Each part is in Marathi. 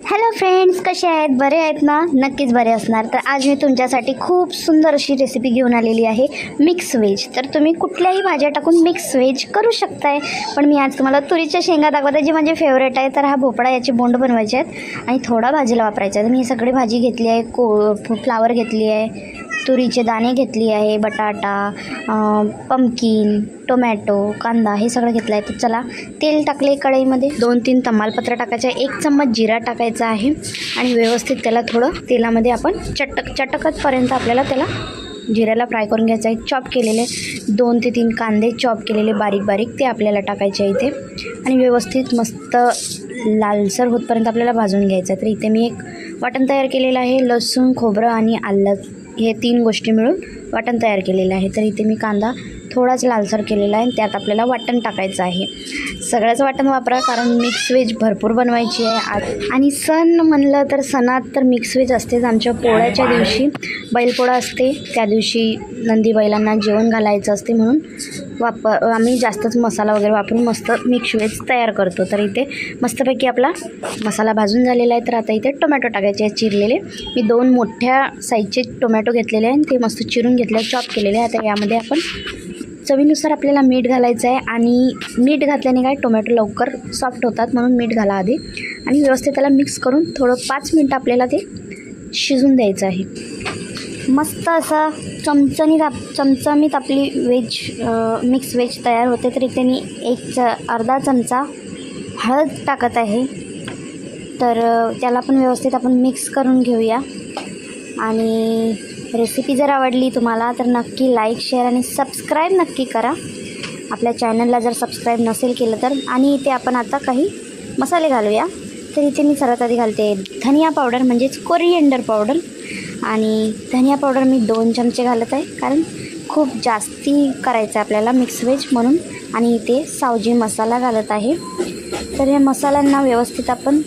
हॅलो फ्रेंड्स, कसे आहेत? बरे आहेत ना? नक्कीच बरे असणार. तर आज मी तुमच्यासाठी खूप सुंदर अशी रेसिपी घेऊन आलेली आहे, मिक्स व्हेज. तर तुम्ही कुठल्याही भाज्या टाकून मिक्स व्हेज करू शकताय. पण मी आज तुम्हाला तुरीच्या शेंगा दाखवते, जी माझी फेवरेट आहे. तर हा भोपळा, याची बोंड बनवायचे आहेत आणि थोडा भाजीला वापरायचा आहे. तर मी ही सगळी भाजी घेतली आहे. फ्लावर घेतली आहे, तुरीचे दाणे घेतली आहे, बटाटा, पंपकिन, टोमॅटो, कांदा हे सगळं घेतलं आहे. तर चला, तेल टाकले कढईमध्ये, 2-3 तमालपत्र टाकायचे, 1 चम्मच जिरा टाकायचा आहे आणि व्यवस्थित त्याला थोडं तेलामध्ये आपण चटकतपर्यंत आपल्याला त्याला जिऱ्याला फ्राय करून घ्यायचं आहे. चॉप केलेले 2 ते 3 कांदे चॉप केलेले बारीक बारीक ते आपल्याला टाकायचे इथे आणि व्यवस्थित मस्त लालसर होतपर्यंत आपल्याला भाजून घ्यायचं आहे. तर इथे मी एक वाटण तयार केलेलं आहे. लसूण, खोबरं आणि आलं हे 3 गोष्टी मिळून वाटण तयार केलेलं आहे. तर इथे मी कांदा थोडाच लालसर केलेला आहे. त्यात आपल्याला वाटण टाकायचं आहे. सगळंच वाटण वापरा, कारण मिक्स व्हेज भरपूर बनवायची आहे. आणि सण म्हणलं तर सणात तर मिक्स व्हेज असतेच. आमच्या पोळ्याच्या दिवशी बैलपोळा असते, त्या दिवशी नंदी बैलांना जेवण घालायचं असते, म्हणून आम्ही जास्तच मसाला वगैरे वापरून मस्त मिक्स व्हेज तयार करतो. तर इथे मस्तपैकी आपला मसाला भाजून झालेला आहे. तर आता इथे टोमॅटो टाकायचे आहेत चिरलेले. मी 2 मोठ्या साईजचे टोमॅटो घेतलेले आहे, ते मस्त चिरून घेतले, चॉप केलेले आहे. आता यामध्ये आपण चवीनुसार आपल्याला मीठ घालायचं आहे आणि मीठ घातल्याने काय टोमॅटो लवकर सॉफ्ट होतात, म्हणून मीठ घाला आधी आणि व्यवस्थित त्याला मिक्स करून थोडं 5 मिनटं आपल्याला ते शिजून द्यायचं आहे. मस्त असा चमचमीत आपली मिक्स व्हेज तयार होते. तर इथे मी अर्धा चमचा हळद टाकत आहे. तर त्याला पण व्यवस्थित आपण मिक्स करून घेऊया. आणि रेसिपी जर आवडली तुम्हाला तर नक्की लाईक, शेअर आणि सबस्क्राईब नक्की करा आपल्या चॅनलला, जर सबस्क्राईब नसेल केलं तर. आणि इथे आपण आता काही मसाले घालूया. तर इथे मी सर्वात आधी घालते धनिया पावडर, म्हणजेच कोरिएंडर पावडर. आणि धनिया पावडर मी 2 चमचे घालत आहे, कारण खूप जास्ती करायचं आहे आपल्याला मिक्स व्हेज म्हणून. आणि इथे सावजी मसाला घालत आहे. तर या मसाल्यांना व्यवस्थित आपण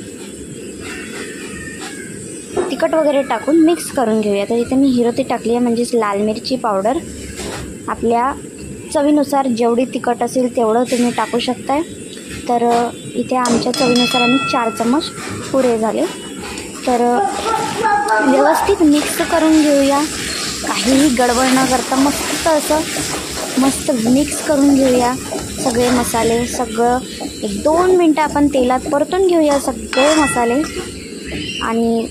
तिखट वगैरे टाकून मिक्स करून घेऊया. तर इथे मी हिरोती टाकली आहे, म्हणजेच लाल मिरची पावडर. आपल्या चवीनुसार जेवढी तिखट असेल तेवढं तुम्ही टाकू शकताय. तर इथे आमच्या चवीनुसार आम्ही 4 चम्मच पुरे झाले. तर व्यवस्थित मिक्स करून घेऊया, काहीही गडबड न करता मस्त मिक्स करून घेऊया सगळे मसाले. सगळं 1-2 मिनटं आपण तेलात परतून घेऊया सगळे मसाले. आणि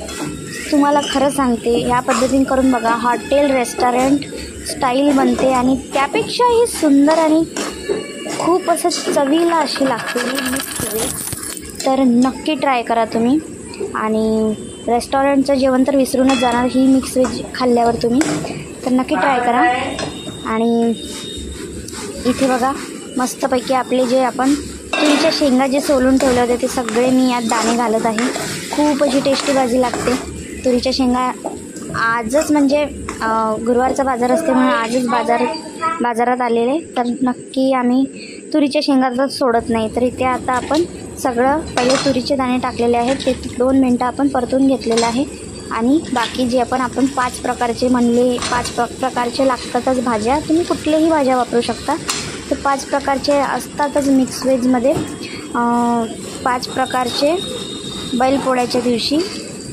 तुम्हाला खरं सांगते, ह्या पद्धतीने करून बघा, हॉटेल रेस्टॉरंट स्टाईल बनते आणि त्यापेक्षाही सुंदर आणि खूप असं चवीला अशी लागते ही मिक्स व्हेज. तर नक्की ट्राय करा तुम्ही. आणि रेस्टॉरंटचं जेवण तर विसरूनच जाणार ही मिक्स व्हेज खाल्ल्यावर तुम्ही. तर नक्की ट्राय करा. आणि इथे बघा, मस्तपैकी आपले जे आपण तुरीच्या शेंगा जे सोलून ठेवले होते ते सगळे मी यात दाणे घालत आहे. खूप अशी टेस्टी भाजी लागते. तुरीच्या शेंगा आजच, म्हणजे गुरुवारचा बाजार असते म्हणून आजच बाजारात आलेले. तर नक्की आम्ही तुरीच्या शेंगा तर सोडत नाही. तर इथे आता आपण सगळं पहिले तुरीचे दाणे टाकलेले आहेत, ते 2 मिनटं आपण परतून घेतलेलं आहे. आणि बाकी जे आपण 5 प्रकारचे म्हणले, 5 प्रकारचे लागतातच भाज्या, तुम्ही कुठल्याही भाज्या वापरू शकता. तर 5 प्रकारचे असतातच मिक्स व्हेजमध्ये. 5 प्रकारचे बैलपोळ्याच्या दिवशी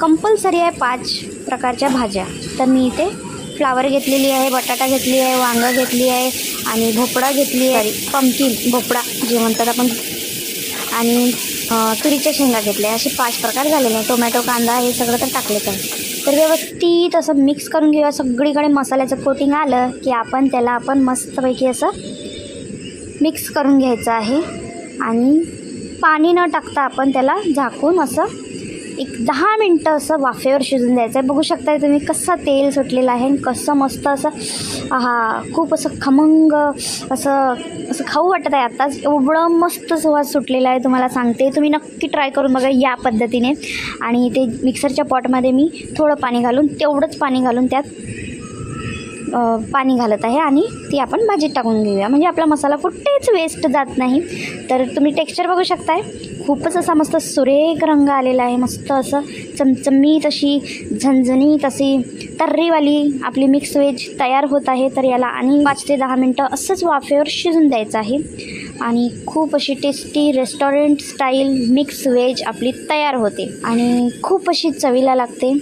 कंपल्सरी आहे 5 प्रकारच्या भाज्या. तर मी इथे फ्लावर घेतलेली आहे, बटाटा घेतली आहे, वांगा घेतली आहे आणि भोपळा घेतली आहे, पंपकिन भोपळा जे म्हणतात आपण, आणि तुरीच्या शेंगा घेतल्या. असे 5 प्रकार झालेले आहे. टोमॅटो, कांदा हे सगळं तर टाकलेच आहे. तर व्यवस्थित असं मिक्स करून घेऊया. सगळीकडे मसाल्याचं कोटिंग आलं की त्याला आपण मस्तपैकी असं मिक्स करून घ्यायचं आहे. आणि पाणी न टाकता आपण त्याला झाकून असं 10 मिनटं असं वाफेवर शिजून द्यायचं आहे. बघू शकताय तुम्ही कसं तेल सुटलेलं आहे, कसं मस्त असं खूप असं खमंग असं खाऊ वाटत आहे आत्ताच. एवढं मस्त सुवास सुटलेला आहे, तुम्हाला सांगते. तुम्ही नक्की ट्राय करून बघा या पद्धतीने. आणि ते मिक्सरच्या पॉटमध्ये मी थोडं पाणी घालून, तेवढंच पाणी घालून त्यात पाणी घालत आहे आणि ती आपण भाजीत टाकून घेऊया, म्हणजे आपला मसाला कुठेच वेस्ट जात नाही. तर तुम्ही टेक्स्चर बघू शकताय, खूपच असा मस्त सुरेख रंग आलेला आहे. मस्त असं चमचमीत अशी झणझणीत अशी तर्रीवाली आपली मिक्स व्हेज तयार होत आहे. तर याला आणि 5 ते 10 मिनटं असंच वाफेवर शिजून द्यायचं आहे आणि खूप अशी tasty restaurant style mix veg आपली तयार होते आणि खूप अशी चवीला लागते.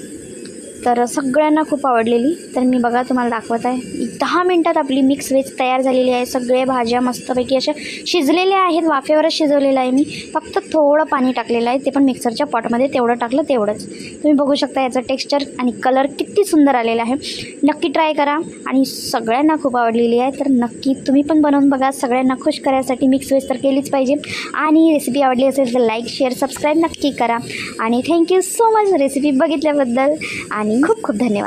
तर सगळ्यांना खूप आवडलेली. तर मी बघा तुम्हाला दाखवत आहे 10 मिनटात आपली मिक्स व्हेज तयार झालेली आहे. सगळे भाज्या मस्तपैकी अशा शिजलेल्या आहेत. वाफेवरच शिजवलेलं आहे मी. फक्त थोडं पाणी टाकलेलं आहे, ते पण मिक्सरच्या पॉटमध्ये तेवढं टाकलं तेवढंच. तुम्ही बघू शकता याचं टेक्स्चर आणि कलर किती सुंदर आलेला आहे. नक्की ट्राय करा आणि सगळ्यांना खूप आवडलेली आहे. तर नक्की तुम्ही पण बनवून बघा. सगळ्यांना खुश करायसाठी मिक्स व्हेज तर केलीच पाहिजे. आणि रेसिपी आवडली असेल तर लाईक शेअर सबस्क्राईब नक्की करा. आणि थँक्यू सो मच रेसिपी बघितल्याबद्दल आणि खूप खूप धन्यवाद.